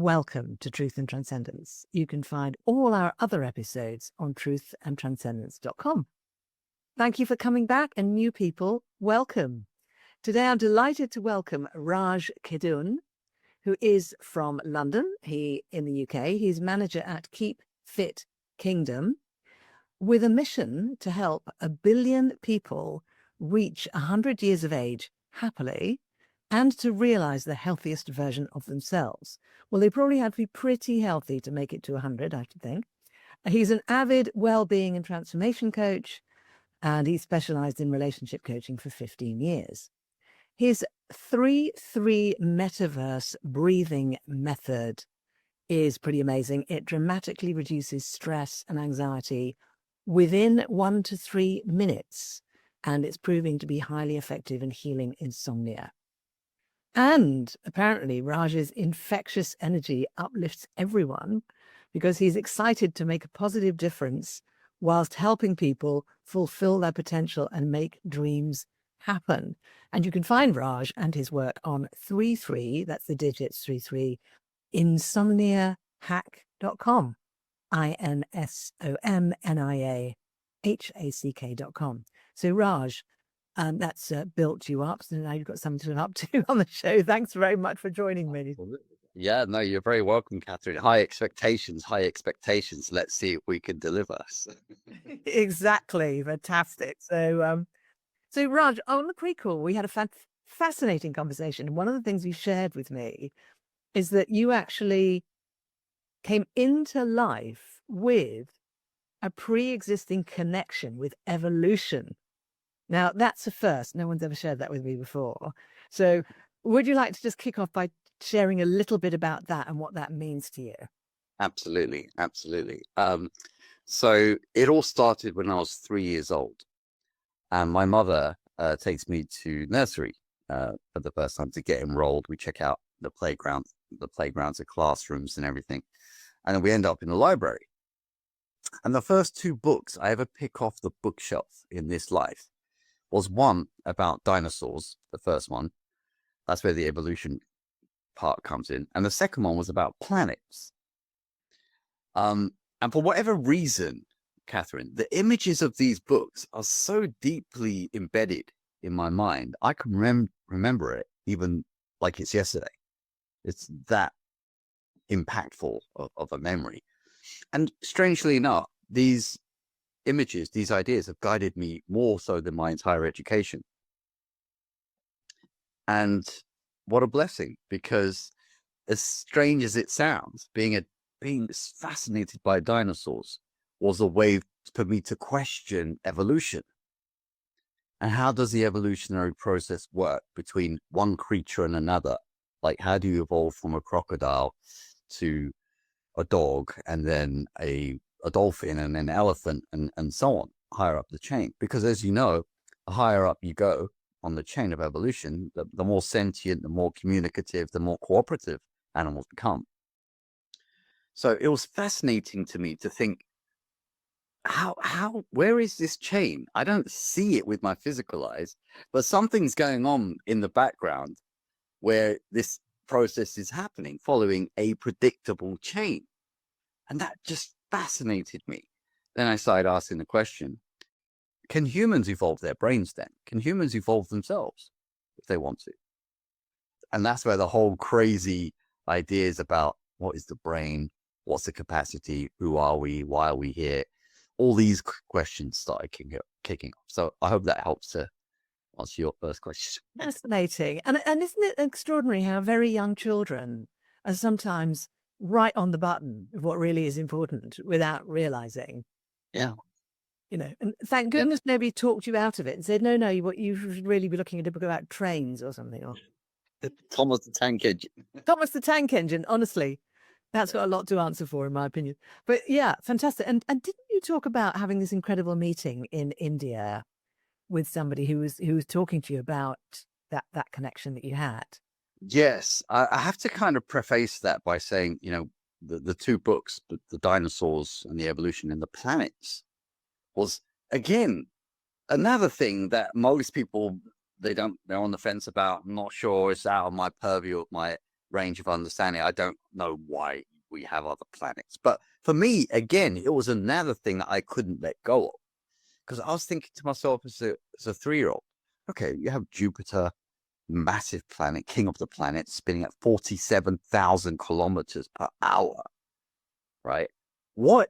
welcome to Truth and Transcendence. You can find all our other episodes on truthandtranscendence.com. Thank you for coming back, and new people, welcome. Today I'm delighted to welcome Raj Khedun, who is from London, in the UK. He's manager at Keep Fit Kingdom, with a mission to help 1 billion people reach 100 years of age happily and to realize the healthiest version of themselves. Well, they probably had to be pretty healthy to make it to 100, I should think. He's an avid wellbeing and transformation coach, and he's specialized in relationship coaching for 15 years. His 3-3 Metaverse Breathing Method is pretty amazing. It dramatically reduces stress and anxiety within 1 to 3 minutes, and it's proving to be highly effective in healing insomnia. And apparently Raj's infectious energy uplifts everyone because he's excited to make a positive difference whilst helping people fulfill their potential and make dreams happen. And you can find Raj and his work on 3-3, that's the digits 3-3, insomniahack.com, insomniahack.com. So Raj, that's built you up. So now you've got something to look up to on the show. Thanks very much for joining me. Yeah, no, you're very welcome, Catherine. High expectations. Let's see if we can deliver. Exactly. Fantastic. So Raj, on the pre-call, we had a fascinating conversation. And one of the things you shared with me is that you actually came into life with a pre-existing connection with evolution. Now, that's a first. No one's ever shared that with me before. So would you like to just kick off by sharing a little bit about that and what that means to you? Absolutely. So it all started when I was 3 years old. And my mother takes me to nursery for the first time to get enrolled. We check out the playgrounds are classrooms and everything. And then we end up in the library. And the first 2 books I ever pick off the bookshelf in this life was one about dinosaurs, the first one. That's where the evolution part comes in. And the second one was about planets. And for whatever reason, Catherine, the images of these books are so deeply embedded in my mind. I can remember it even like it's yesterday. It's that impactful of a memory. And strangely enough, these images, these ideas have guided me more so than my entire education. And what a blessing, because as strange as it sounds, being fascinated by dinosaurs was a way for me to question evolution. And how does the evolutionary process work between one creature and another? Like, how do you evolve from a crocodile to a dog, and then a dolphin, and an elephant, and so on, higher up the chain? Because as you know, the higher up you go on the chain of evolution, the more sentient, the more communicative, the more cooperative animals become. So it was fascinating to me to think, where is this chain? I don't see it with my physical eyes, but something's going on in the background where this process is happening following a predictable chain. And that just fascinated me. Then I started asking the question, can humans evolve their brains then? Can humans evolve themselves if they want to? And that's where the whole crazy ideas about what is the brain, what's the capacity, who are we, why are we here? All these questions started kicking off. So I hope that helps to answer your first question. Fascinating. And isn't it extraordinary how very young children are sometimes right on the button of what really is important without realizing? Yeah. You know, and thank goodness nobody talked you out of it and said, no, you should really be looking at a book about trains or something. Or Thomas the Tank Engine. Thomas the Tank Engine, honestly. That's got a lot to answer for, in my opinion. But yeah, fantastic. And didn't you talk about having this incredible meeting in India with somebody who was talking to you about that connection that you had? Yes, I have to kind of preface that by saying, the 2 books, the dinosaurs and the evolution and the planets, was again another thing that most people they're on the fence about. I'm not sure it's out of my purview, of my range of understanding. I don't know why we have other planets. But for me, again, it was another thing that I couldn't let go of. Because I was thinking to myself as a 3-year-old, okay, you have Jupiter, massive planet, king of the planet, spinning at 47,000 kilometers per hour, right? What?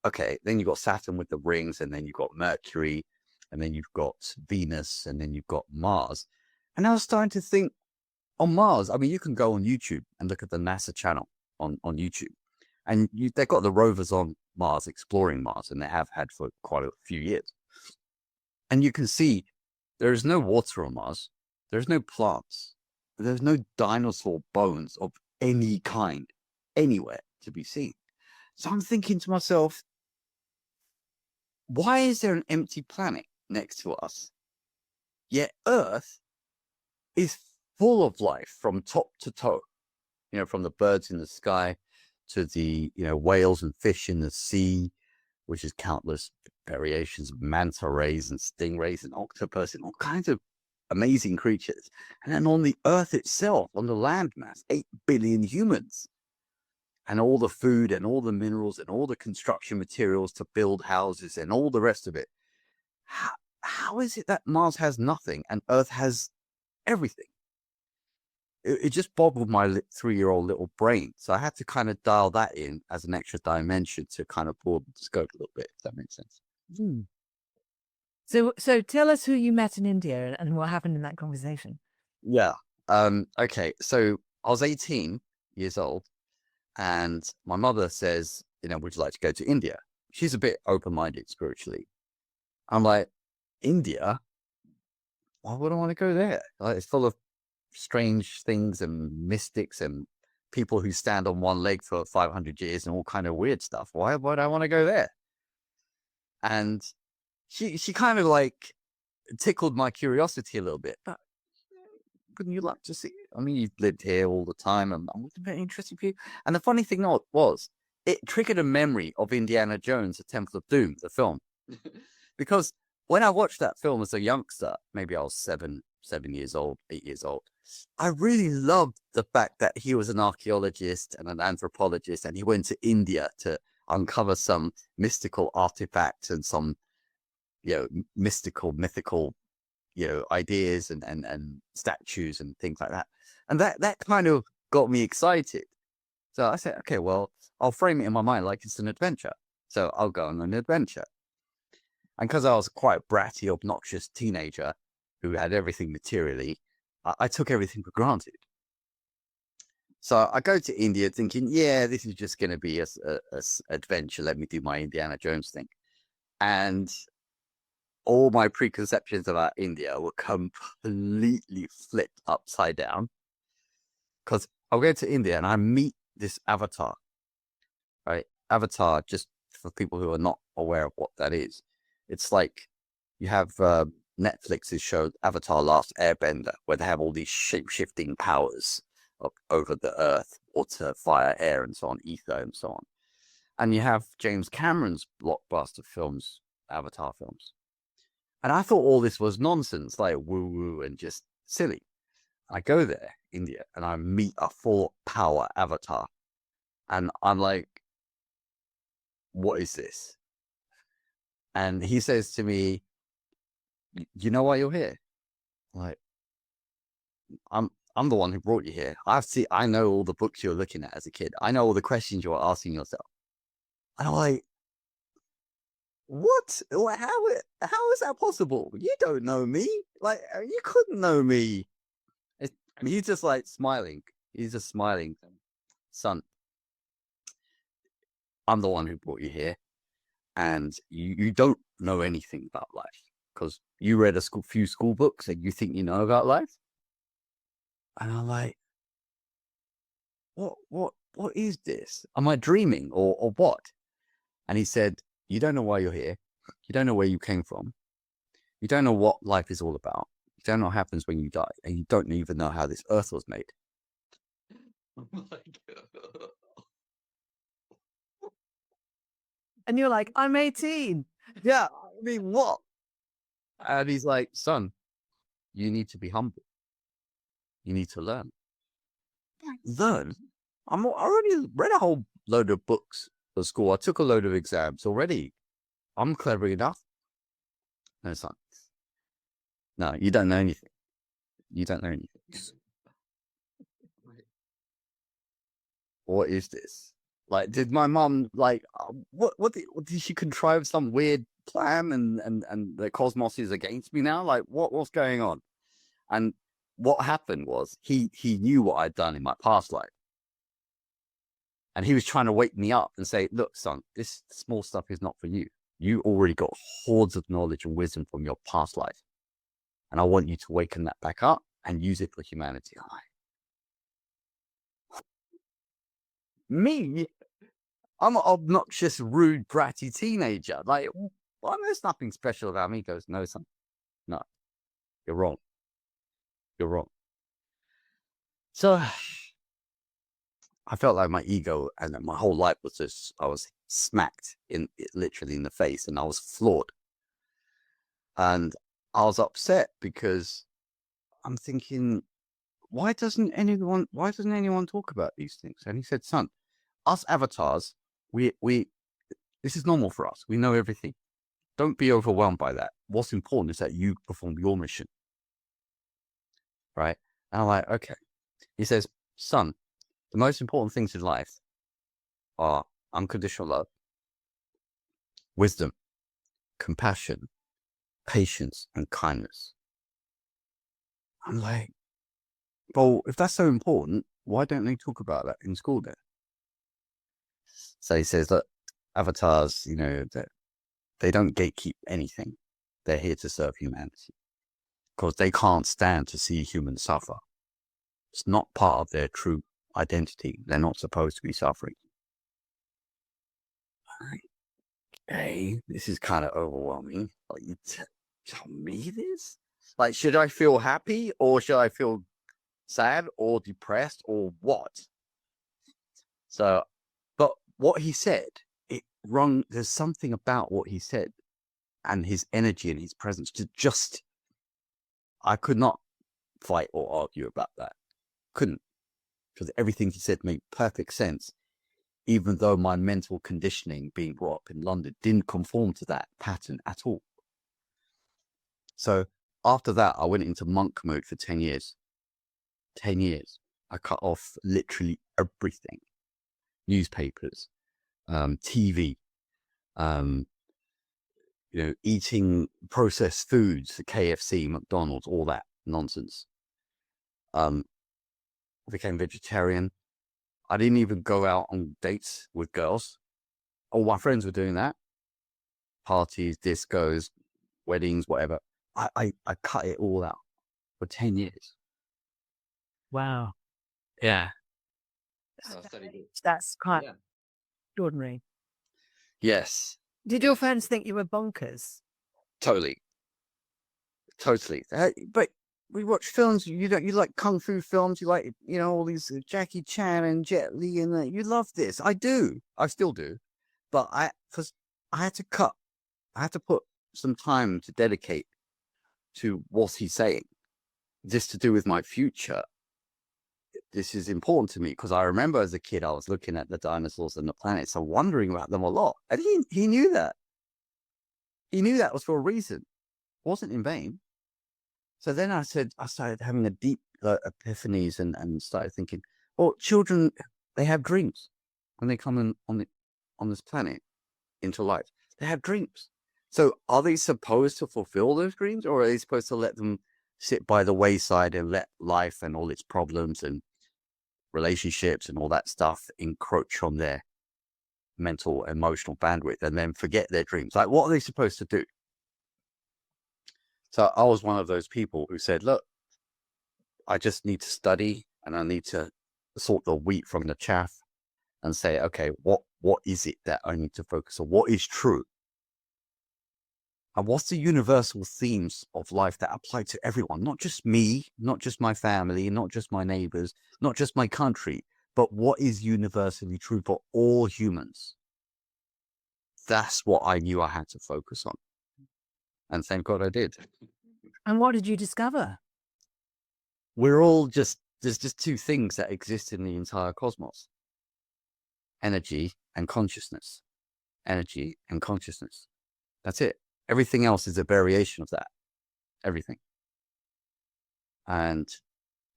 Okay, then you've got Saturn with the rings, and then you've got Mercury, and then you've got Venus, and then you've got Mars. And I was starting to think, on Mars, I mean, you can go on YouTube and look at the NASA channel on YouTube. And they've got the rovers on Mars exploring Mars, and they have had for quite a few years. And you can see there is no water on Mars. There's no plants. There's no dinosaur bones of any kind anywhere to be seen. So I'm thinking to myself, why is there an empty planet next to us? Yet Earth is full of life from top to toe. You know, from the birds in the sky to the, whales and fish in the sea, which is countless variations of manta rays and stingrays and octopus and all kinds of amazing creatures. And then on the Earth itself, on the landmass, 8 billion humans. And all the food and all the minerals and all the construction materials to build houses and all the rest of it. How is it that Mars has nothing and Earth has everything? It just boggled my 3-year-old little brain. So I had to kind of dial that in as an extra dimension to kind of broaden the scope a little bit, if that makes sense. So tell us who you met in India and what happened in that conversation. Yeah. Okay. So I was 18 years old, and my mother says, would you like to go to India? She's a bit open-minded spiritually. I'm like, India? Why would I want to go there? Like, it's full of strange things and mystics and people who stand on one leg for 500 years and all kind of weird stuff. Why would I want to go there? And she kind of like tickled my curiosity a little bit. But wouldn't you like to see it? I mean, you've lived here all the time, and I'm very interested for you. And the funny thing was, it triggered a memory of Indiana Jones, The Temple of Doom, the film. Because when I watched that film as a youngster, maybe I was 7 years old, 8 years old, I really loved the fact that he was an archaeologist and an anthropologist, and he went to India to uncover some mystical artifacts and some, mythical, ideas and statues and things like that. And that kind of got me excited. So I said, okay, well, I'll frame it in my mind like it's an adventure. So I'll go on an adventure. And because I was quite a bratty, obnoxious teenager who had everything materially, I took everything for granted. So I go to India thinking, yeah, this is just going to be a adventure. Let me do my Indiana Jones thing. And all my preconceptions about India were completely flipped upside down. Because I'll go to India and I meet this avatar, right? Avatar, just for people who are not aware of what that is. It's like you have Netflix's show Avatar Last Airbender, where they have all these shape-shifting powers over the earth, water, fire, air, and so on, ether, and so on. And you have James Cameron's blockbuster films, Avatar films. And I thought all this was nonsense, like woo-woo and just silly. I go there, India, and I meet a full power avatar. And I'm like, what is this? And he says to me, you know why you're here? Like, I'm the one who brought you here. I know all the books you're looking at as a kid. I know all the questions you're asking yourself. And I'm like, what? How is that possible? You don't know me. Like, you couldn't know me. He's just like smiling. He's just smiling. Son, I'm the one who brought you here. And you don't know anything about life because you read a few school books and you think you know about life. And I'm like, what is this? Am I dreaming or what? And he said, you don't know why you're here. You don't know where you came from. You don't know what life is all about. You don't know what happens when you die. And you don't even know how this earth was made. Oh my God. And you're like, I'm 18. Yeah, I mean, what? And he's like, son, you need to be humble. You need to learn. learn. I already read a whole load of books at school. I took a load of exams already. I'm clever enough. No, son. No, you don't know anything. You don't know anything. What is this? Like, did my mom what did she contrive some weird plan and the cosmos is against me now? Like, what's going on? And what happened was he knew what I'd done in my past life. And he was trying to wake me up and say, look, son, this small stuff is not for you. You already got hordes of knowledge and wisdom from your past life. And I want you to waken that back up and use it for humanity. I'm like, me? I'm an obnoxious, rude, bratty teenager. Like, well, there's nothing special about me. He goes, no, son. No, you're wrong. You're wrong. So I felt like my ego and my whole life was just, I was smacked literally in the face, and I was floored. And I was upset because I'm thinking, why doesn't anyone talk about these things? And he said, son, us avatars, we this is normal for us. We know everything. Don't be overwhelmed by that. What's important is that you perform your mission. Right? And I'm like, okay. He says, son, the most important things in life are unconditional love, wisdom, compassion, patience, and kindness. I'm like, well, if that's so important, why don't they talk about that in school then? So he says that avatars, that they don't gatekeep anything. They're here to serve humanity because they can't stand to see humans suffer. It's not part of their true identity. They're not supposed to be suffering. Okay, this is kind of overwhelming. Like, you tell me this? Like, should I feel happy or should I feel sad or depressed or what? So, but what he said, there's something about what he said and his energy and his presence I could not fight or argue about that. Couldn't. Because everything he said made perfect sense, even though my mental conditioning being brought up in London didn't conform to that pattern at all. So after that, I went into monk mode for 10 years. 10 years. I cut off literally everything. Newspapers, TV, eating processed foods, KFC, McDonald's, all that nonsense. I became vegetarian. I didn't even go out on dates with girls. All my friends were doing that. Parties, discos, weddings, whatever. I cut it all out for 10 years. Wow. Yeah. That's quite extraordinary. Yes. Did your friends think you were bonkers? Totally. But we watch films. You like kung fu films. You like all these Jackie Chan and Jet Li, and you love this. I do. I still do. But I had to cut. I had to put some time to dedicate to what he's saying. This to do with my future. This is important to me because I remember as a kid I was looking at the dinosaurs and the planets and wondering about them a lot. And he knew that. He knew that was for a reason. It wasn't in vain. So then I started having a deep epiphanies and started thinking, well, children, they have dreams when they come on this planet into life. They have dreams. So are they supposed to fulfill those dreams, or are they supposed to let them sit by the wayside and let life and all its problems and relationships and all that stuff encroach on their mental, emotional bandwidth and then forget their dreams? Like, what are they supposed to do? So I was one of those people who said, look, I just need to study and I need to sort the wheat from the chaff and say, okay, what is it that I need to focus on? What is true? And what's the universal themes of life that apply to everyone? Not just me, not just my family, not just my neighbors, not just my country, but what is universally true for all humans? That's what I knew I had to focus on. And thank God I did. And what did you discover? We're all just there's just two things that exist in the entire cosmos: energy and consciousness. Energy and consciousness. That's it. Everything else is a variation of that. Everything. And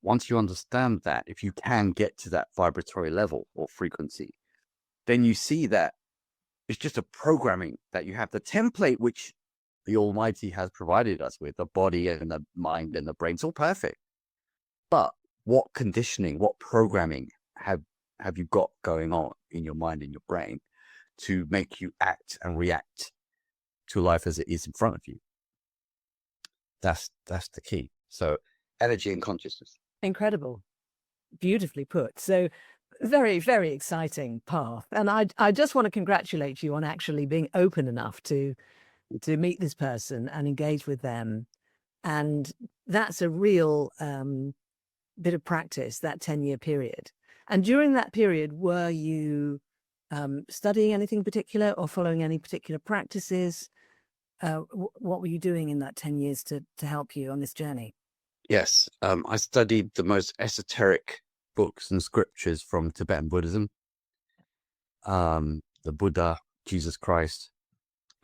once you understand that, if you can get to that vibratory level or frequency, then you see that it's just a programming that you have. The template which the Almighty has provided us with, the body and the mind and the brain, it's all perfect. But what conditioning, what programming have you got going on in your mind and your brain to make you act and react to life as it is in front of you? That's the key. So energy and consciousness. Incredible. Beautifully put. So very, very exciting path. And I just want to congratulate you on actually being open enough to meet this person and engage with them. And that's a real bit of practice, that 10-year period. And during that period, were you studying anything particular or following any particular practices? What were you doing in that 10 years to help you on this journey? Yes, I studied the most esoteric books and scriptures from Tibetan Buddhism, the Buddha, Jesus Christ,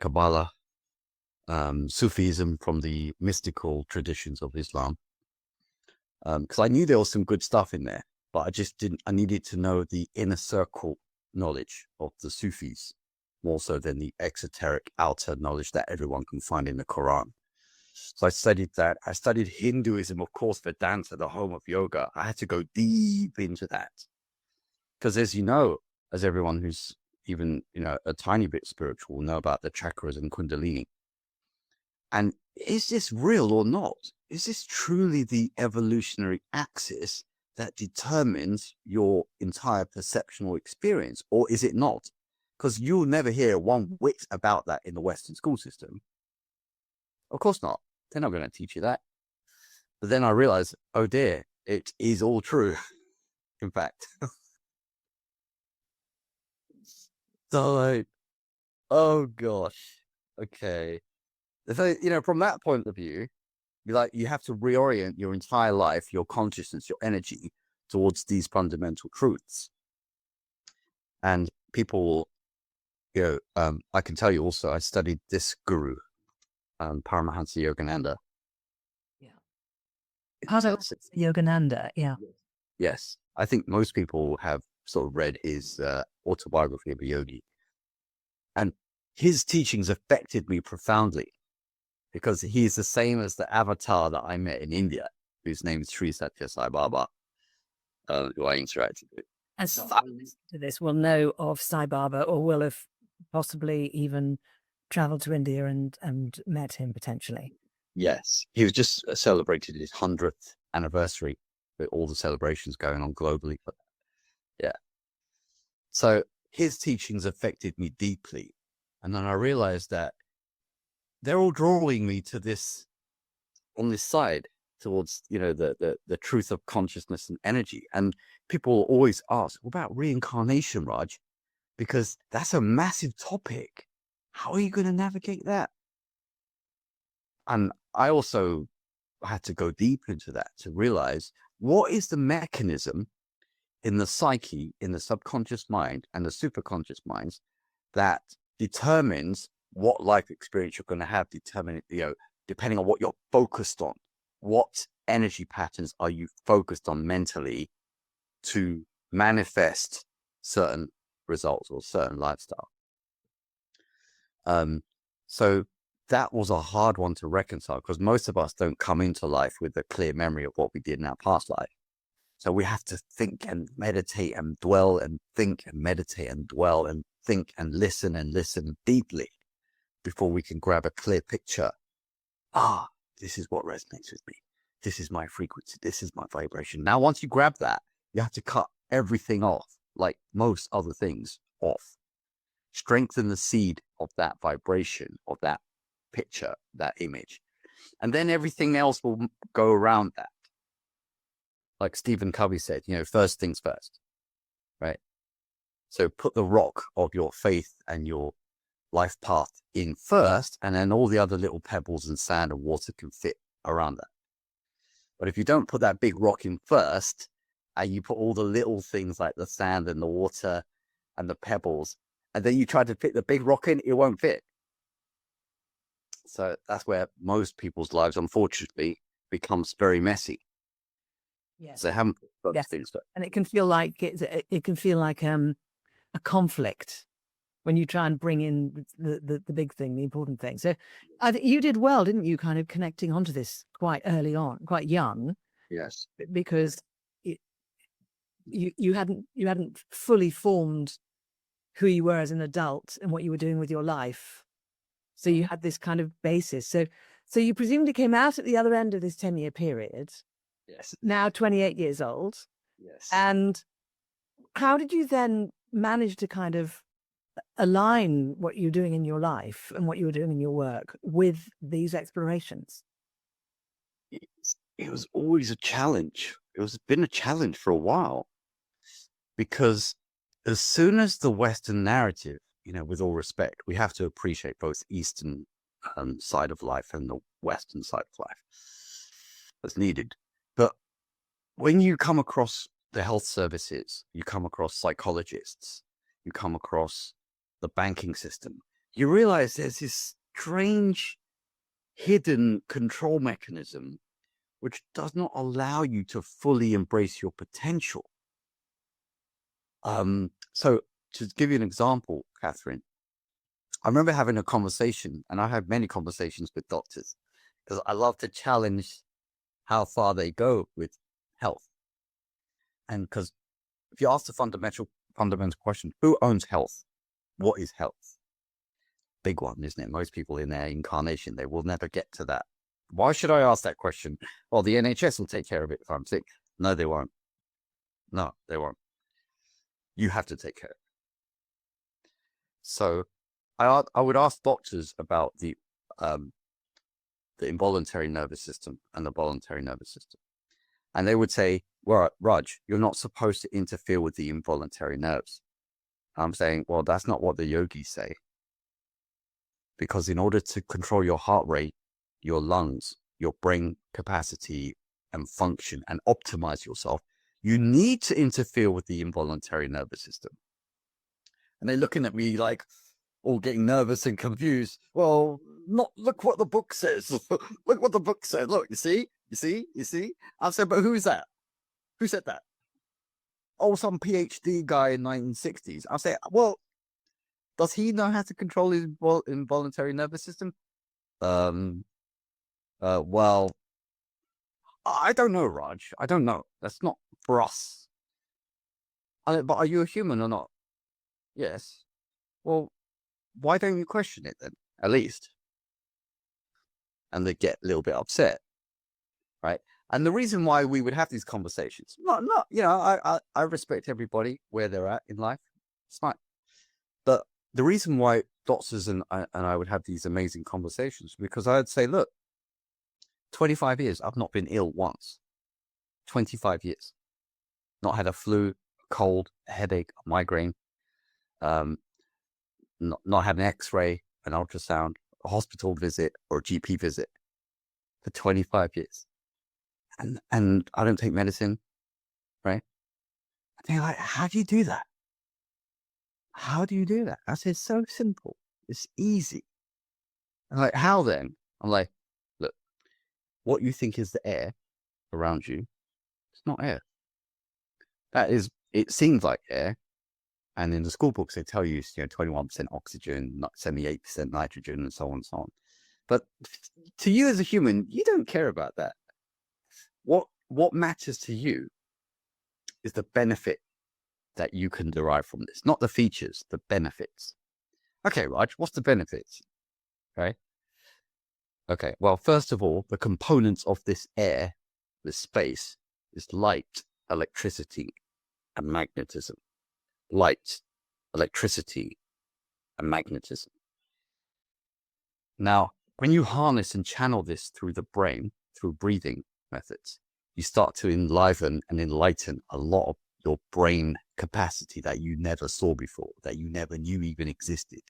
Kabbalah, Sufism from the mystical traditions of Islam. Because I knew there was some good stuff in there, but I needed to know the inner circle knowledge of the Sufis more so than the exoteric outer knowledge that everyone can find in the Quran. So I studied that. I studied Hinduism, of course, Vedanta, the home of yoga. I had to go deep into that. Because as you know, as everyone who's even, a tiny bit spiritual will know about the chakras and Kundalini. And is this real or not? Is this truly the evolutionary axis that determines your entire perceptual experience, or is it not? Because you'll never hear one whit about that in the Western school system. Of course not. They're not going to teach you that. But then I realized, oh dear, it is all true, in fact. So, oh gosh. Okay. So, from that point of view, you have to reorient your entire life, your consciousness, your energy towards these fundamental truths. And people, I can tell you also, I studied this guru, Paramahansa Yogananda. Yeah. Yogananda, yeah. Yes. I think most people have sort of read his autobiography of a yogi. And his teachings affected me profoundly because he is the same as the avatar that I met in India, whose name is Sri Satya Sai Baba, who I interacted with. And so to this will know of Sai Baba or will have possibly even traveled to India and met him potentially. Yes. He was just celebrated his 100th anniversary with all the celebrations going on globally. But yeah. So his teachings affected me deeply. And then I realized that they're all drawing me to this, on this side, towards, the truth of consciousness and energy. And people always ask, what about reincarnation, Raj? Because that's a massive topic. How are you going to navigate that? And I also had to go deep into that to realize what is the mechanism in the psyche, in the subconscious mind and the superconscious minds that determines what life experience you're going to have, depending on what you're focused on. What energy patterns are you focused on mentally to manifest certain results or certain lifestyle? So that was a hard one to reconcile because most of us don't come into life with a clear memory of what we did in our past life. So we have to think and meditate and dwell and think and meditate and dwell and think and listen deeply before we can grab a clear picture. This is what resonates with me. This is my frequency. This is my vibration. Now, once you grab that, you have to cut everything off, like most other things, off. Strengthen the seed of that vibration, of that picture, that image. And then everything else will go around that. Like Stephen Covey said, first things first, right? So put the rock of your faith and your life path in first, and then all the other little pebbles and sand and water can fit around that. But if you don't put that big rock in first, and you put all the little things like the sand and the water and the pebbles, and then you try to fit the big rock in, it won't fit. So that's where most people's lives, unfortunately, becomes very messy. Yes. So haven't put Yes. things first. And it can feel like it can feel like a conflict when you try and bring in the big thing, the important thing. So you did well, didn't you, kind of connecting onto this quite early on, quite young, Yes. because you hadn't fully formed who you were as an adult and what you were doing with your life. So you had this kind of basis. So you presumably came out at the other end of this 10-year period. Yes. Now 28 years old. Yes. And how did you then manage to kind of align what you're doing in your life and what you were doing in your work with these explorations? It was always a challenge. It's been a challenge for a while, because as soon as the Western narrative, with all respect, we have to appreciate both Eastern side of life and the Western side of life. That's needed. But when you come across the health services, you come across psychologists, you come across the banking system, you realize there's this strange hidden control mechanism which does not allow you to fully embrace your potential. So to give you an example, Catherine, I remember having a conversation, and I had many conversations with doctors, because I love to challenge how far they go with health. And because if you ask the fundamental question, who owns health? What is health? Big one, isn't it? Most people in their incarnation, they will never get to that. Why should I ask that question? Well, the NHS will take care of it if I'm sick. No, they won't. No, they won't. You have to take care of it. So I would ask doctors about the involuntary nervous system and the voluntary nervous system. And they would say, well, Raj, you're not supposed to interfere with the involuntary nerves. I'm saying, well, that's not what the yogis say. Because in order to control your heart rate, your lungs, your brain capacity and function and optimize yourself, you need to interfere with the involuntary nervous system. And they're looking at me like, all getting nervous and confused. Well, look what the book says. Look what the book said. Look, you see? I said, but who is that? Who said that? Oh, some PhD guy in 1960s. I say, well, does he know how to control his involuntary nervous system? Well, I don't know, Raj. I don't know. That's not for us. But are you a human or not? Yes. Well, why don't you question it then, at least? And they get a little bit upset, right? And the reason why we would have these conversations, I respect everybody where they're at in life. It's fine. But the reason why doctors and I would have these amazing conversations, because I'd say, look, 25 years, I've not been ill once. 25 years. Not had a flu, a cold, a headache, a migraine, not had an x-ray, an ultrasound, a hospital visit, or a GP visit for 25 years. And I don't take medicine, right? I think, like, how do you do that? How do you do that? I said, it's so simple. It's easy. I'm like, how then? I'm like, look, what you think is the air around you, it's not air. It seems like air. And in the school books, they tell you, 21% oxygen, 78% nitrogen, and so on and so on. But to you as a human, you don't care about that. What matters to you is the benefit that you can derive from this, not the features, the benefits. Okay, Raj, what's the benefits? Right? Okay, well, first of all, the components of this air, this space, is light, electricity, and magnetism. Light, electricity, and magnetism. Now, when you harness and channel this through the brain, through breathing methods, you start to enliven and enlighten a lot of your brain capacity that you never saw before, that you never knew even existed.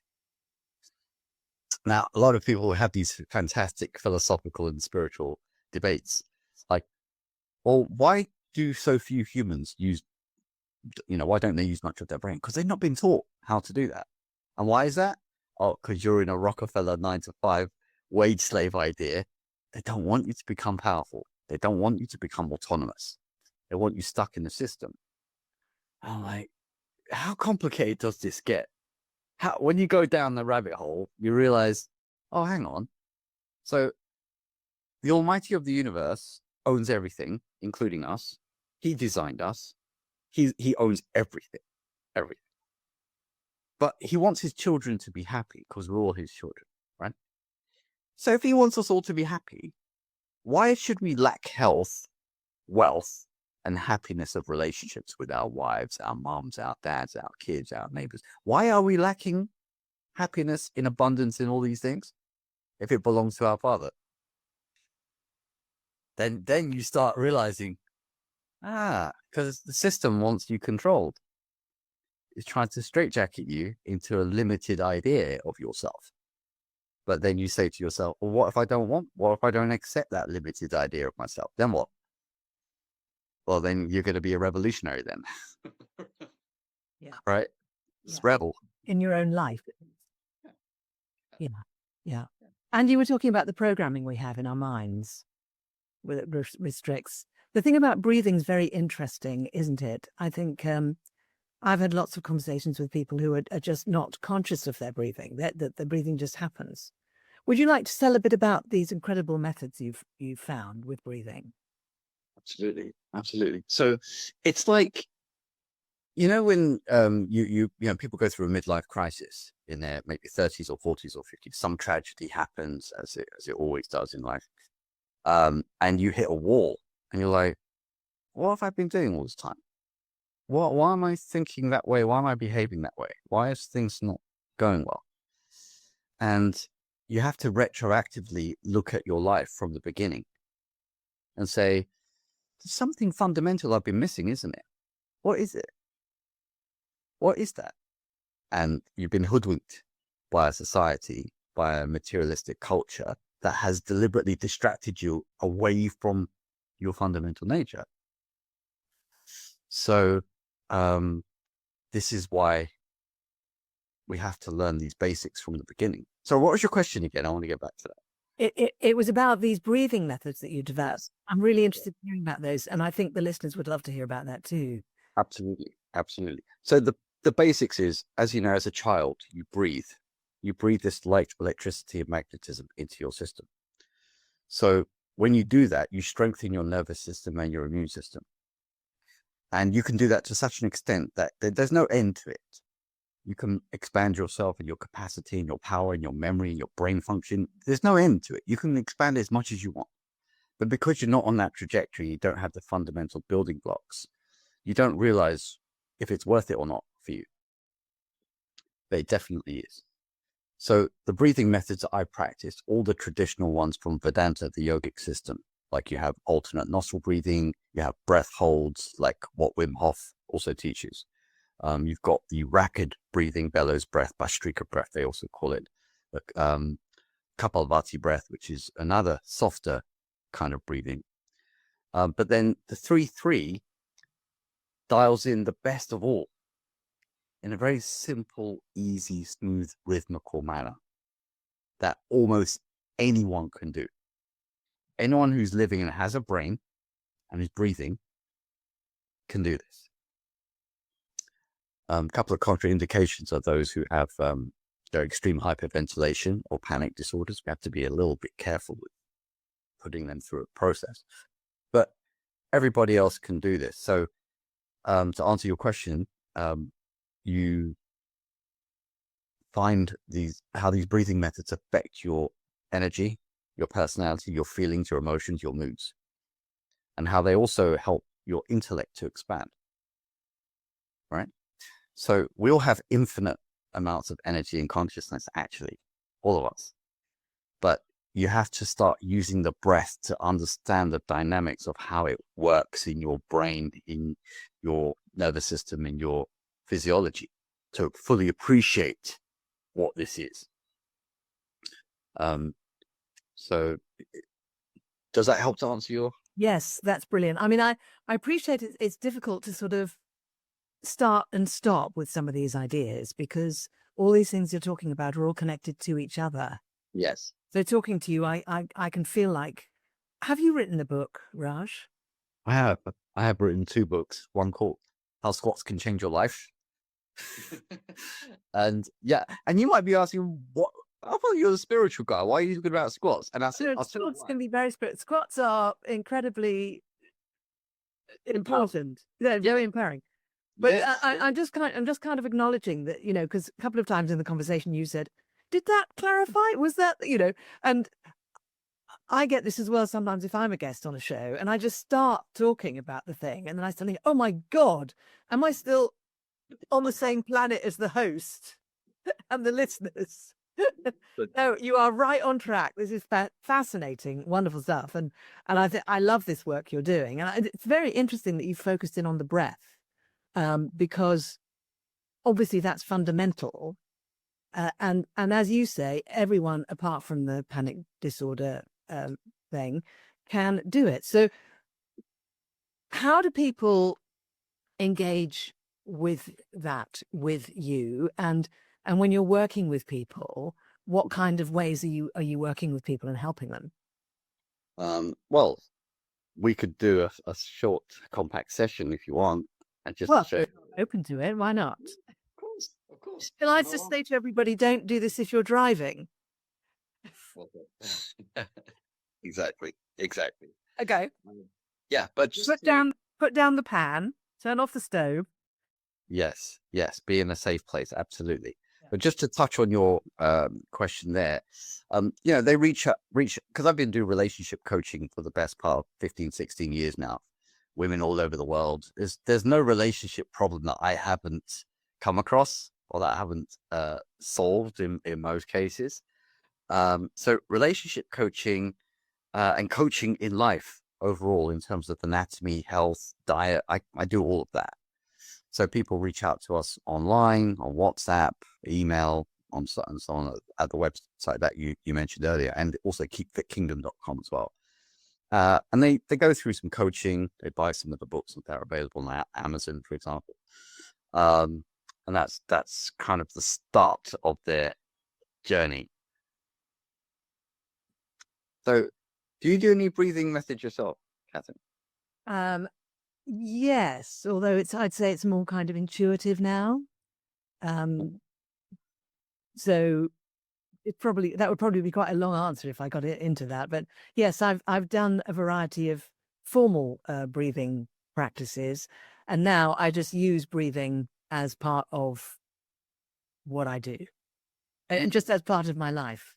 Now, a lot of people have these fantastic philosophical and spiritual debates. Like, Well, why do so few humans use, why don't they use much of their brain? Because they've not been taught how to do that. And why is that? Oh, because you're in a Rockefeller 9 to 5 wage slave idea. They don't want you to become powerful. They don't want you to become autonomous. They want you stuck in the system. I'm like, how complicated does this get? When you go down the rabbit hole, you realize, oh, hang on. So the Almighty of the universe owns everything, including us. He designed us. He owns everything. But he wants his children to be happy because we're all his children, right? So if he wants us all to be happy, why should we lack health, wealth, and happiness of relationships with our wives, our moms, our dads, our kids, our neighbors? Why are we lacking happiness in abundance in all these things if it belongs to our Father? Then you start realizing, because the system wants you controlled. It's trying to straitjacket you into a limited idea of yourself. But then you say to yourself, well, what if I don't want? What if I don't accept that limited idea of myself? Then what? Well, then you're going to be a revolutionary then. Yeah. Right? It's Yeah. rebel. In your own life. Yeah. And you were talking about the programming we have in our minds, where it restricts. The thing about breathing is very interesting, isn't it? I think I've had lots of conversations with people who are just not conscious of their breathing, that the breathing just happens. Would you like to tell a bit about these incredible methods you've found with breathing? Absolutely. So it's like, when people go through a midlife crisis in their maybe 30s or 40s or 50s, some tragedy happens as it always does in life. And you hit a wall and you're like, what have I been doing all this time? Why am I thinking that way? Why am I behaving that way? Why is things not going well? And you have to retroactively look at your life from the beginning and say, there's something fundamental I've been missing, isn't it? What is it? What is that? And you've been hoodwinked by a society, by a materialistic culture that has deliberately distracted you away from your fundamental nature. So this is why we have to learn these basics from the beginning. So what was your question again? I want to get back to that. It was about these breathing methods that you developed. I'm really interested in hearing about those, and I think the listeners would love to hear about that too. Absolutely. So the basics is, as you know, as a child, you breathe this light, electricity, and magnetism into your system. So when you do that, you strengthen your nervous system and your immune system. And you can do that to such an extent that there's no end to it. You can expand yourself and your capacity and your power and your memory and your brain function. There's no end to it. You can expand as much as you want. But because you're not on that trajectory, you don't have the fundamental building blocks. You don't realize if it's worth it or not for you. But it definitely is. So the breathing methods that I practice, all the traditional ones from Vedanta, the yogic system, like you have alternate nostril breathing, you have breath holds, like what Wim Hof also teaches. You've got the rapid breathing, bellows breath, Bhastrika breath, they also call it. Kapalbhati breath, which is another softer kind of breathing. But then the 3-3 dials in the best of all in a very simple, easy, smooth, rhythmical manner that almost anyone can do. Anyone who's living and has a brain and is breathing can do this. A couple of contraindications are those who have extreme hyperventilation or panic disorders. We have to be a little bit careful with putting them through a process. But everybody else can do this. So to answer your question, you find how these breathing methods affect your energy, your personality, your feelings, your emotions, your moods, and how they also help your intellect to expand, right? So we all have infinite amounts of energy and consciousness, actually, all of us. But you have to start using the breath to understand the dynamics of how it works in your brain, in your nervous system, in your physiology, to fully appreciate what this is. So does that help to answer your Yes, that's brilliant. I mean, I appreciate it. It's difficult to sort of start and stop with some of these ideas because all these things you're talking about are all connected to each other. Yes. So talking to you, I can feel like, have you written a book, Raj? I have. I have written 2 books. One called How Squats Can Change Your Life. And you might be asking, what? I thought you were a spiritual guy. Why are you talking about squats? And I said, Squats can be very squats are incredibly important. They're very empowering. But I'm just kind of acknowledging that, because a couple of times in the conversation you said, did that clarify? Was that, and I get this as well sometimes if I'm a guest on a show and I just start talking about the thing and then I start thinking, oh my God, am I still on the same planet as the host and the listeners? No, you are right on track. This is fascinating, wonderful stuff. And I love this work you're doing. And it's very interesting that you focused in on the breath because obviously that's fundamental. And as you say, everyone apart from the panic disorder thing can do it. So how do people engage with that with you? And when you're working with people, what kind of ways are you working with people and helping them? Well, we could do a short, compact session if you want, and just Well, show. if you're open to it, why not? Of course. Can I just say to everybody, don't do this if you're driving. Exactly. Okay. Yeah, but just Put down the pan, turn off the stove. yes, be in a safe place, absolutely. Yeah. But just to touch on your question there, they reach because I've been doing relationship coaching for the best part of 15, 16 years now, women all over the world. There's no relationship problem that I haven't come across or that I haven't solved in most cases. So relationship coaching and coaching in life overall in terms of anatomy, health, diet, I do all of that. So people reach out to us online, on WhatsApp, email, and so on at the website that you mentioned earlier, and also keepfitkingdom.com as well. And they go through some coaching. They buy some of the books that are available on Amazon, for example. And that's kind of the start of their journey. So, do you do any breathing methods yourself, Catherine? Yes, although I'd say it's more kind of intuitive now. So that would probably be quite a long answer if I got into that. But yes, I've done a variety of formal breathing practices, and now I just use breathing as part of what I do, and just as part of my life.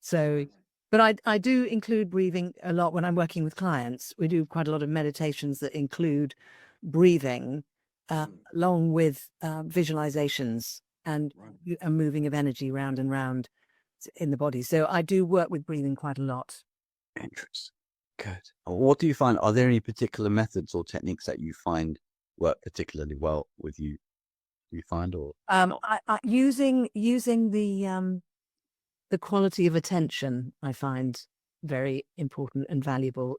So, but I do include breathing a lot when I'm working with clients. We do quite a lot of meditations that include breathing, along with visualizations and a moving of energy round and round in the body. So I do work with breathing quite a lot. Interesting. Good. What do you find? Are there any particular methods or techniques that you find work particularly well with you? Do you find or using the quality of attention I find very important and valuable.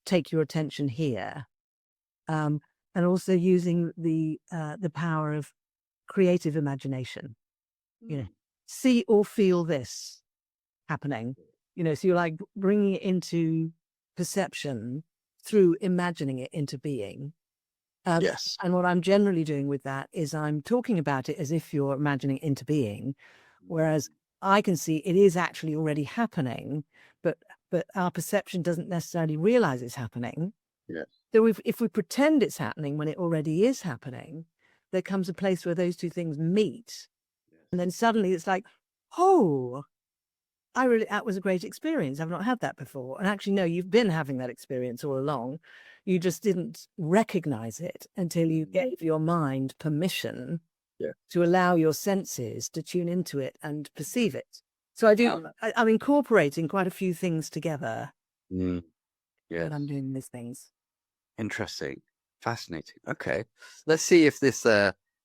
Take your attention here, and also using the power of creative imagination. See or feel this happening. So you're like bringing it into perception through imagining it into being. yes. And what I'm generally doing with that is I'm talking about it as if you're imagining it into being, whereas I can see it is actually already happening, but our perception doesn't necessarily realize it's happening. Yes. So if we pretend it's happening when it already is happening, there comes a place where those two things meet. And then suddenly it's like, oh, that was a great experience. I've not had that before. And actually, no, you've been having that experience all along. You just didn't recognize it until you gave your mind permission to allow your senses to tune into it and perceive it. So I'm incorporating quite a few things together. Yeah. When I'm doing these things. Interesting. Fascinating. Okay. Let's see if this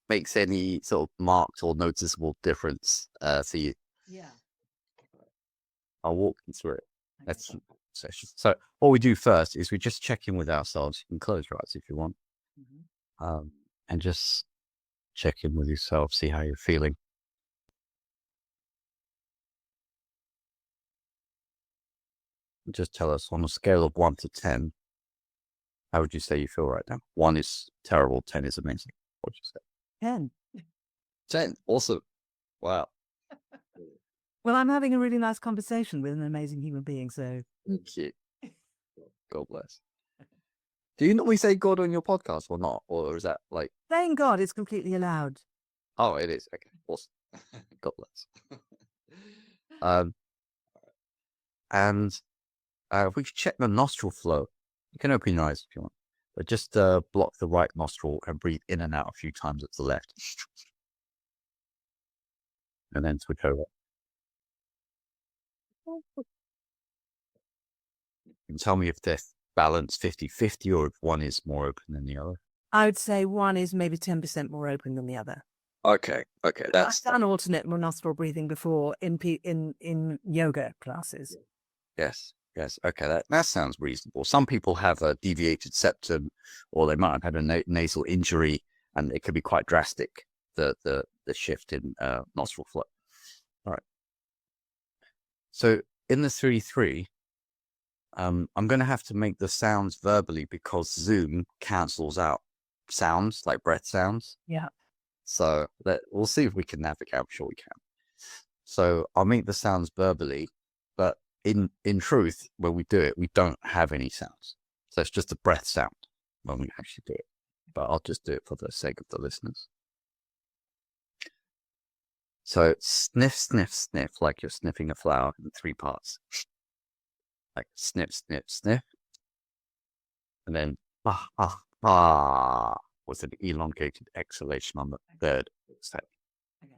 makes any sort of marked or noticeable difference for you. Yeah. I'll walk you through it. session. So what we do first is we just check in with ourselves. You can close your eyes if you want, and just check in with yourself, see how you're feeling. Just tell us on a scale of 1 to 10, how would you say you feel right now? 1 is terrible, 10 is amazing. What would you say? 10. 10. Awesome. Wow. Well, I'm having a really nice conversation with an amazing human being, so Thank you. God bless. Do you normally say God on your podcast or not? Or is that like... Saying God is completely allowed. Oh, it is. Okay. Awesome. God bless. And if we could check the nostril flow, you can open your eyes if you want, but just block the right nostril and breathe in and out a few times at the left. And then switch over. And tell me if they're balanced 50-50 or if one is more open than the other. I would say one is maybe 10% more open than the other. Okay. I've done alternate nostril breathing before in yoga classes. Yes. Okay, that sounds reasonable. Some people have a deviated septum, or they might have had a nasal injury, and it could be quite drastic, the shift in nostril flow. All right. So in the 3-3, I'm going to have to make the sounds verbally because Zoom cancels out sounds like breath sounds. Yeah. So we'll see if we can navigate. I'm sure we can. So I'll make the sounds verbally, but in truth, when we do it, we don't have any sounds. So it's just a breath sound when we actually do it. But I'll just do it for the sake of the listeners. So sniff, sniff, sniff, like you're sniffing a flower in 3 parts. Like sniff, sniff, sniff. And then with an elongated exhalation on the third exhale. Okay.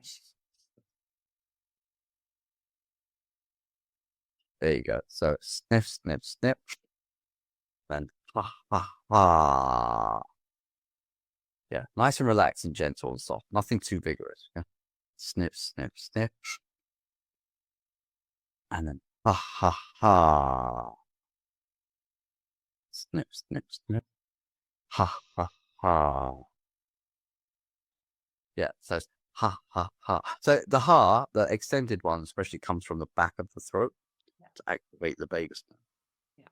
There you go. So sniff, sniff, sniff. Then Yeah, nice and relaxed and gentle and soft. Nothing too vigorous. Yeah. Sniff, sniff, sniff. And then Snip, snip, snip. Ha ha ha. Yeah, so it's ha ha ha. So the extended one especially comes from the back of the throat to activate the vagus nerve. Yeah.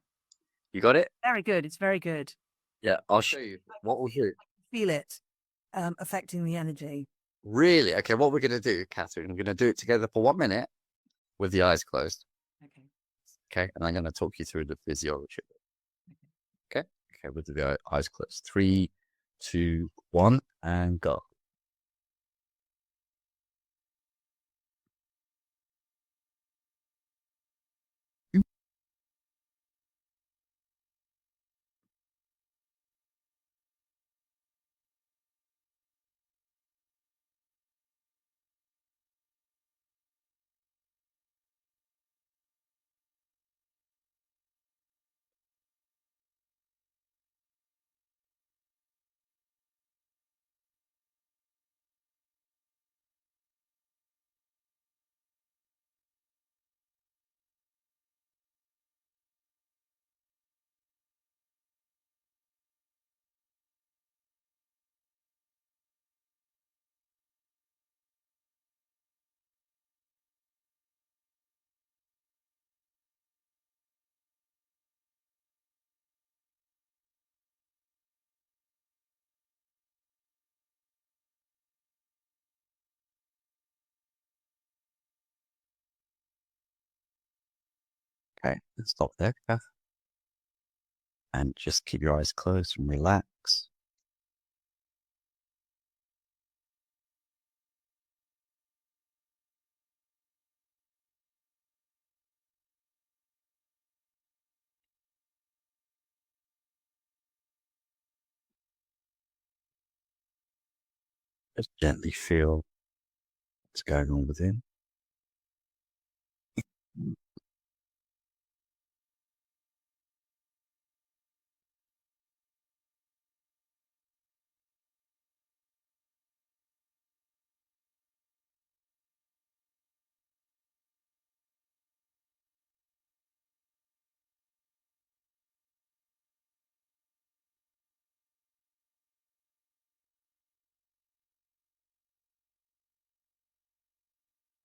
You got it? Very good. It's very good. Yeah, I'll show you what we'll do. Feel it affecting the energy. Really? Okay, what we're going to do, Catherine, we're going to do it together for 1 minute with the eyes closed. Okay, and I'm going to talk you through the physiology. Okay, with the eyes closed. 3, 2, 1, and go. Okay, let's stop there, Kath. And just keep your eyes closed and relax. Just gently feel what's going on within.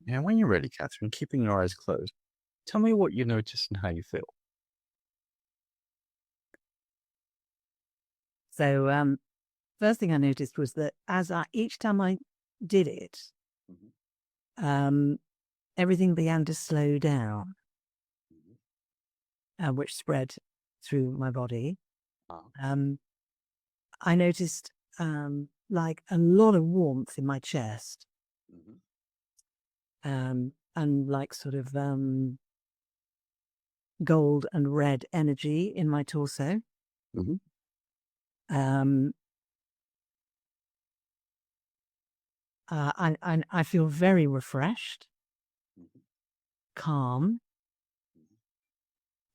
And when you're ready, Catherine, keeping your eyes closed, tell me what you notice and how you feel. So, first thing I noticed was that each time I did it, everything began to slow down, which spread through my body. Um, I noticed like a lot of warmth in my chest, and like sort of gold and red energy in my torso. Um, I feel very refreshed, calm,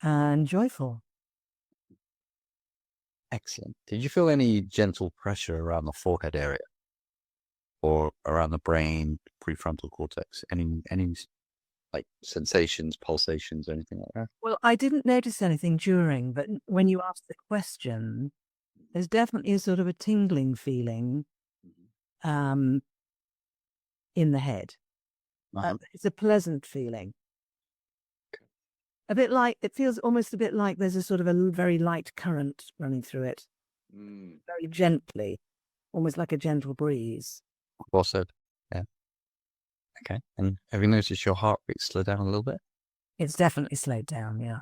and joyful. Excellent. Did you feel any gentle pressure around the forehead area or around the brain, prefrontal cortex? Any like sensations, pulsations, anything like that? Well, I didn't notice anything during, but when you asked the question, there's definitely a sort of a tingling feeling in the head. It's a pleasant feeling. A bit like, it feels almost a bit like there's a sort of a very light current running through it, very gently, almost like a gentle breeze. Well said. Yeah. Okay. And have you noticed your heart rate slow down a little bit? It's definitely slowed down, yeah.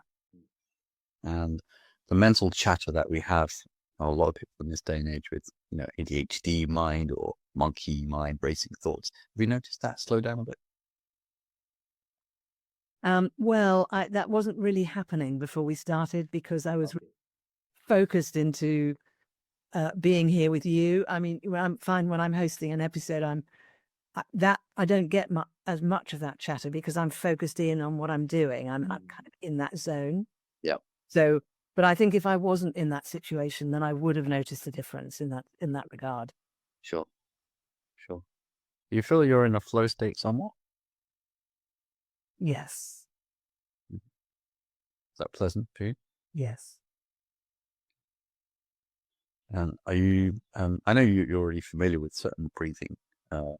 And the mental chatter that we have, a lot of people in this day and age with, ADHD mind or monkey mind, racing thoughts. Have you noticed that slow down a bit? Well, that wasn't really happening before we started because I was focused into being here with you. I mean, I'm fine when I'm hosting an episode. I don't get as much of that chatter because I'm focused in on what I'm doing. I'm kind of in that zone. Yeah. So, but I think if I wasn't in that situation, then I would have noticed the difference in that regard. Sure. Do you feel you're in a flow state somewhat? Yes. Is that pleasant for you? Yes. And are you, I know you're already familiar with certain breathing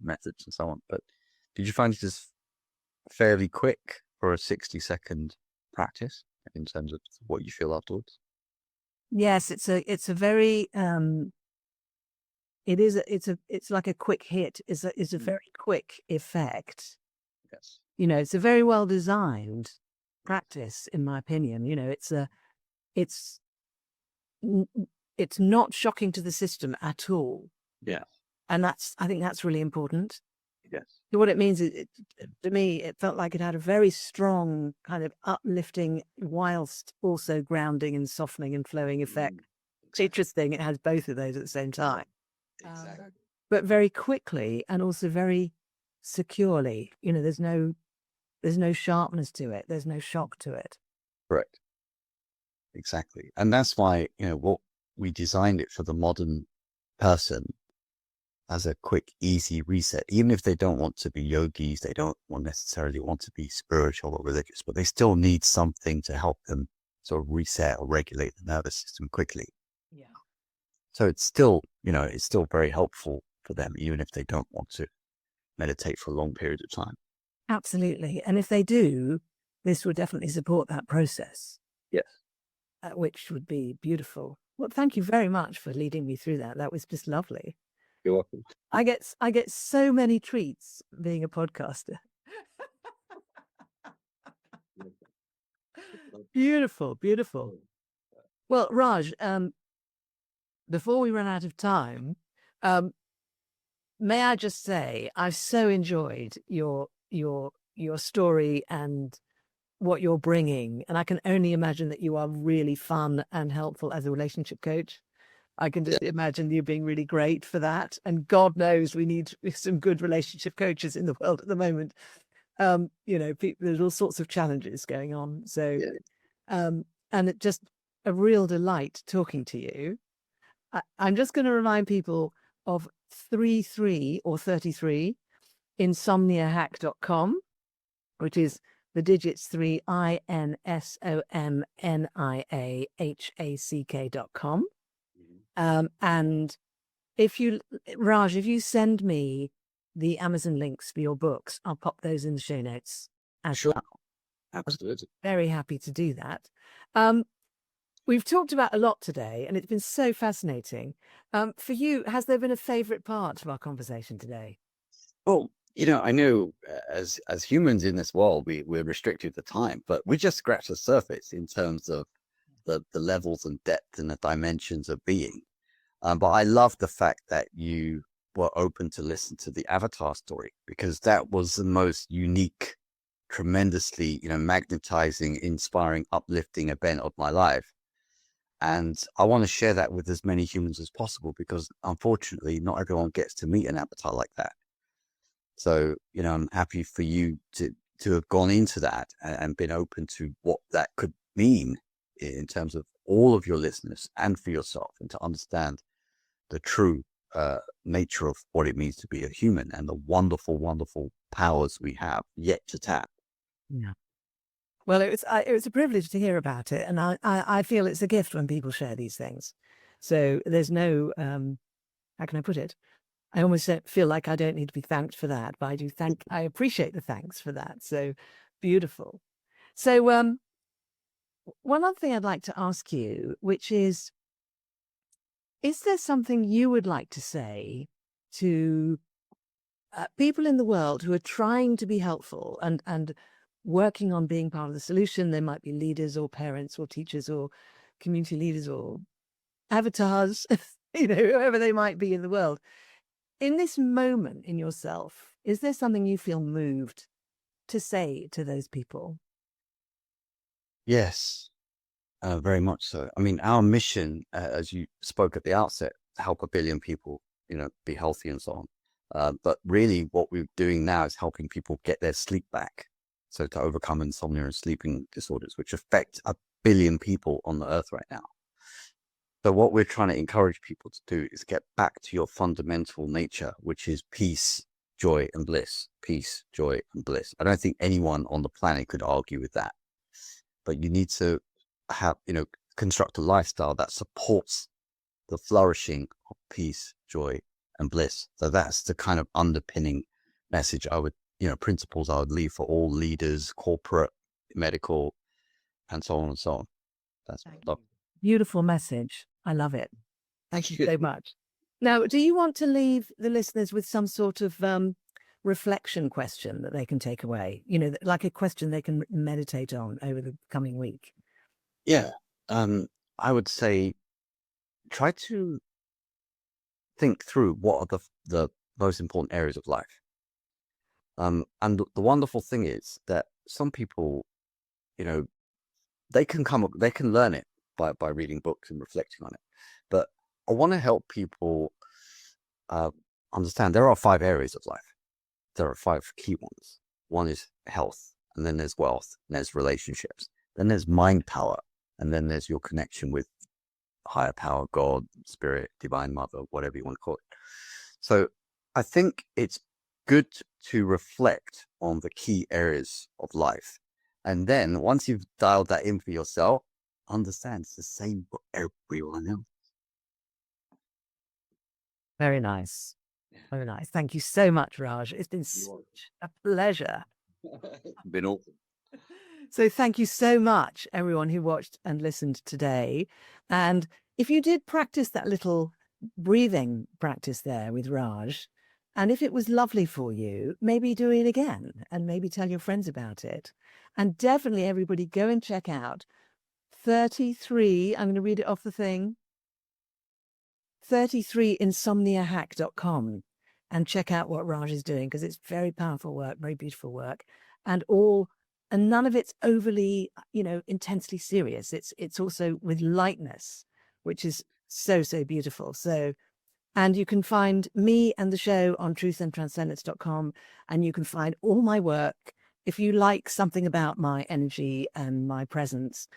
methods and so on, but did you find it as fairly quick for a 60-second practice in terms of what you feel afterwards? Yes, it's a very it's like a quick hit. It's a very quick effect. Yes. It's a very well designed practice, in my opinion. It's not shocking to the system at all. Yeah. And I think that's really important. Yes. So what it means is, to me, it felt like it had a very strong kind of uplifting whilst also grounding and softening and flowing effect. It's interesting. It has both of those at the same time. Exactly. But very quickly and also very securely. There's no sharpness to it. There's no shock to it. Correct. Exactly. And that's why, what we designed it for the modern person as a quick, easy reset. Even if they don't want to be yogis, they don't necessarily want to be spiritual or religious, but they still need something to help them sort of reset or regulate the nervous system quickly. Yeah. So it's still, it's still very helpful for them, even if they don't want to meditate for long periods of time. Absolutely. And if they do, this would definitely support that process. Yes. Which would be beautiful. Well, thank you very much for leading me through that. That was just lovely. You're welcome. I get so many treats being a podcaster. Beautiful. Well, Raj, before we run out of time, may I just say I've so enjoyed your story and what you're bringing, and I can only imagine that you are really fun and helpful as a relationship coach. I can just imagine you being really great for that. And God knows we need some good relationship coaches in the world at the moment. There's all sorts of challenges going on. So, and it's just a real delight talking to you. I'm just going to remind people of 33 insomniahack.com, which is the digits 3 insomniahack.com. And if you, Raj, if you send me the Amazon links for your books. I'll pop those in the show notes as Sure. well. Absolutely. Very happy to do that. We've talked about a lot today, and it's been so fascinating. For you, has there been a favorite part of our conversation today? Well, I know as humans in this world, we're restricted to time, but we just scratch the surface in terms of the levels and depth and the dimensions of being. But I love the fact that you were open to listen to the Avatar story, because that was the most unique, tremendously, magnetizing, inspiring, uplifting event of my life. And I want to share that with as many humans as possible, because unfortunately, not everyone gets to meet an avatar like that. So, I'm happy for you to have gone into that and been open to what that could mean in terms of all of your listeners and for yourself, and to understand the true nature of what it means to be a human and the wonderful, wonderful powers we have yet to tap. Yeah. Well, it was a privilege to hear about it, and I feel it's a gift when people share these things. So there's no how can I put it? I almost don't feel like I don't need to be thanked for that, but I appreciate the thanks for that. So beautiful. So one other thing I'd like to ask you, which is there something you would like to say to people in the world who are trying to be helpful and working on being part of the solution? They might be leaders or parents or teachers or community leaders or avatars, whoever they might be in the world. In this moment in yourself, is there something you feel moved to say to those people? Yes, very much so. I mean, our mission, as you spoke at the outset, to help 1 billion people, be healthy and so on. But really what we're doing now is helping people get their sleep back. So to overcome insomnia and sleeping disorders, which affect 1 billion people on the earth right now. So what we're trying to encourage people to do is get back to your fundamental nature, which is peace, joy, and bliss. Peace, joy, and bliss. I don't think anyone on the planet could argue with that. But you need to have, construct a lifestyle that supports the flourishing of peace, joy, and bliss. So that's the kind of underpinning message principles I would leave for all leaders, corporate, medical, and so on and so on. That's Beautiful message. I love it. Thank you so much. Now, do you want to leave the listeners with some sort of reflection question that they can take away? Like a question they can meditate on over the coming week? Yeah. I would say try to think through what are the most important areas of life. And the wonderful thing is that some people, they can learn it by reading books and reflecting on it. But I want to help people understand there are 5 areas of life. There are 5 key ones. One is health, and then there's wealth, and there's relationships, then there's mind power, and then there's your connection with higher power, God, spirit, divine mother, whatever you want to call it. So I think it's good to reflect on the key areas of life. And then once you've dialed that in for yourself, understand it's the same for everyone else. Very nice. Very nice. Thank you so much, Raj. It's been such a pleasure. Been awesome. So thank you so much, everyone who watched and listened today. And if you did practice that little breathing practice there with Raj, and if it was lovely for you, maybe do it again and maybe tell your friends about it. And definitely everybody go and check out 33, I'm going to read it off the thing, 33insomniahack.com, and check out what Raj is doing, because it's very powerful work, very beautiful work, and none of it's overly, intensely serious. It's also with lightness, which is so, so beautiful. So, and you can find me and the show on truthandtranscendence.com, and you can find all my work. If you like something about my energy and my presence,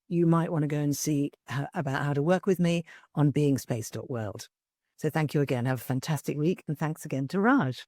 you might want to go and see about how to work with me on beingspace.world. So thank you again. Have a fantastic week. And thanks again to Raj.